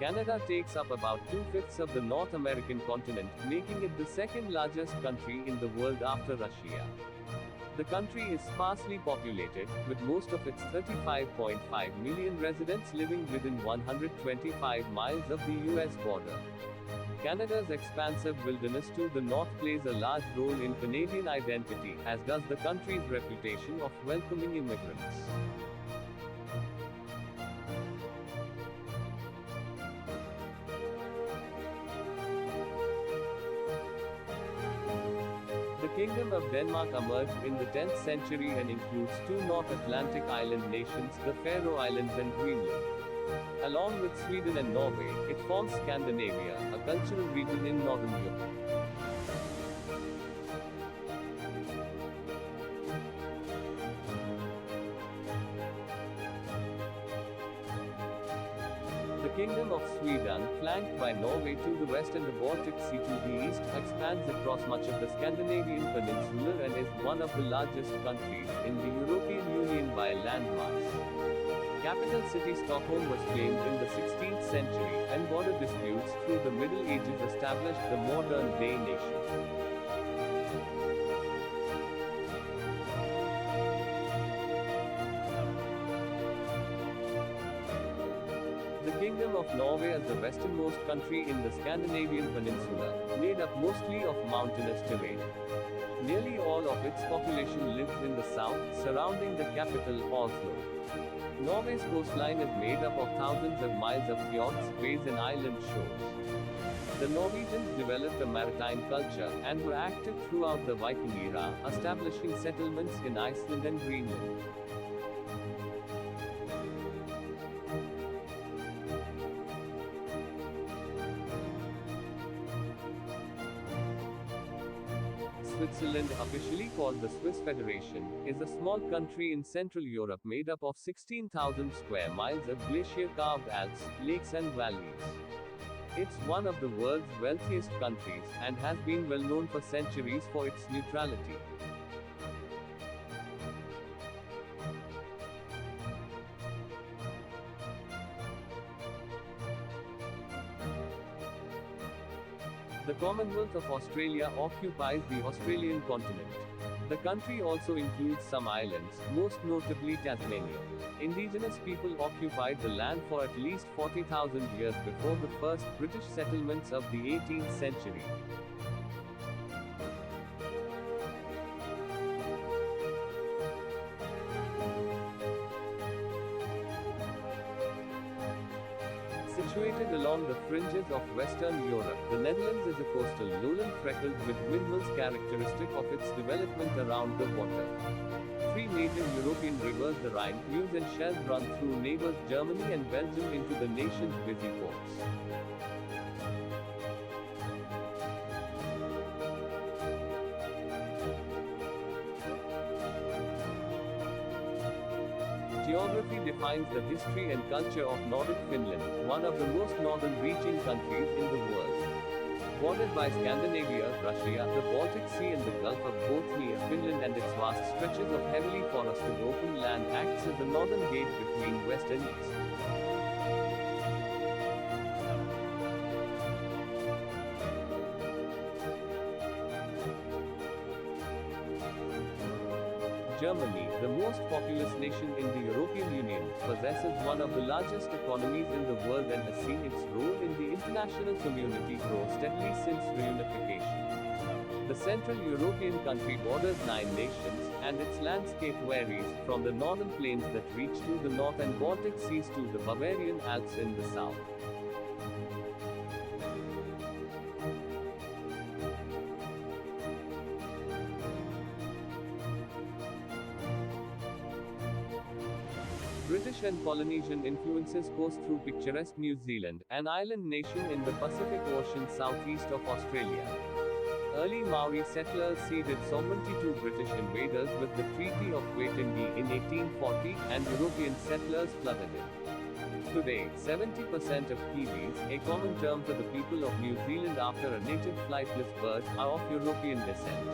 Canada takes up about two-fifths of the North American continent, making it the second largest country in the world after Russia. The country is sparsely populated, with most of its 35.5 million residents living within 125 miles of the US border. Canada's expansive wilderness to the north plays a large role in Canadian identity, as does the country's reputation of welcoming immigrants. The Kingdom of Denmark emerged in the 10th century and includes two North Atlantic island nations, the Faroe Islands and Greenland. Along with Sweden and Norway, it forms Scandinavia, a cultural region in northern Europe. The Kingdom of Sweden, flanked by Norway to the west and the Baltic Sea to the east, expands across much of the Scandinavian peninsula and is one of the largest countries in the European Union by landmass. Capital city Stockholm was claimed in the 16th century, and border disputes through the Middle Ages established the modern-day nation. The Kingdom of Norway is the westernmost country in the Scandinavian peninsula, made up mostly of mountainous terrain. Nearly all of its population lives in the south, surrounding the capital, Oslo. Norway's coastline is made up of thousands of miles of fjords, bays and island shores. The Norwegians developed a maritime culture, and were active throughout the Viking era, establishing settlements in Iceland and Greenland. Switzerland, officially called the Swiss Federation, is a small country in Central Europe made up of 16,000 square miles of glacier-carved Alps, lakes and valleys. It's one of the world's wealthiest countries, and has been well known for centuries for its neutrality. The Commonwealth of Australia occupies the Australian continent. The country also includes some islands, most notably Tasmania. Indigenous people occupied the land for at least 40,000 years before the first British settlements of the 18th century. Situated along the fringes of Western Europe, the Netherlands is a coastal lowland freckled with windmills characteristic of its development around the water. Three major European rivers, the Rhine, Meuse and Scheldt, run through neighbors Germany and Belgium into the nation's busy ports. Geography defines the history and culture of Nordic Finland, one of the most northern-reaching countries in the world. Bordered by Scandinavia, Russia, the Baltic Sea and the Gulf of Bothnia, Finland and its vast stretches of heavily forested open land acts as the northern gate between west and east. Germany, the most populous nation in the European Union, possesses one of the largest economies in the world and has seen its role in the international community grow steadily since reunification. The Central European country borders 9 nations, and its landscape varies, from the northern plains that reach to the north and Baltic seas to the Bavarian Alps in the south. British and Polynesian influences course through picturesque New Zealand, an island nation in the Pacific Ocean southeast of Australia. Early Maori settlers ceded sovereignty to British invaders with the Treaty of Waitangi in 1840, and European settlers flooded it. Today, 70% of Kiwis, a common term for the people of New Zealand after a native flightless bird, are of European descent.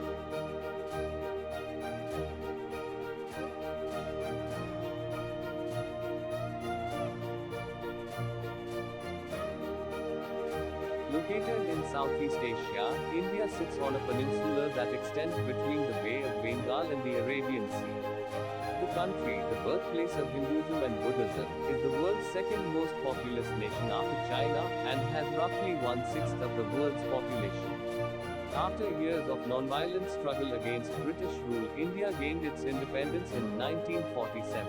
Located in Southeast Asia, India sits on a peninsula that extends between the Bay of Bengal and the Arabian Sea. The country, the birthplace of Hinduism and Buddhism, is the world's second most populous nation after China, and has roughly one-sixth of the world's population. After years of non-violent struggle against British rule, India gained its independence in 1947.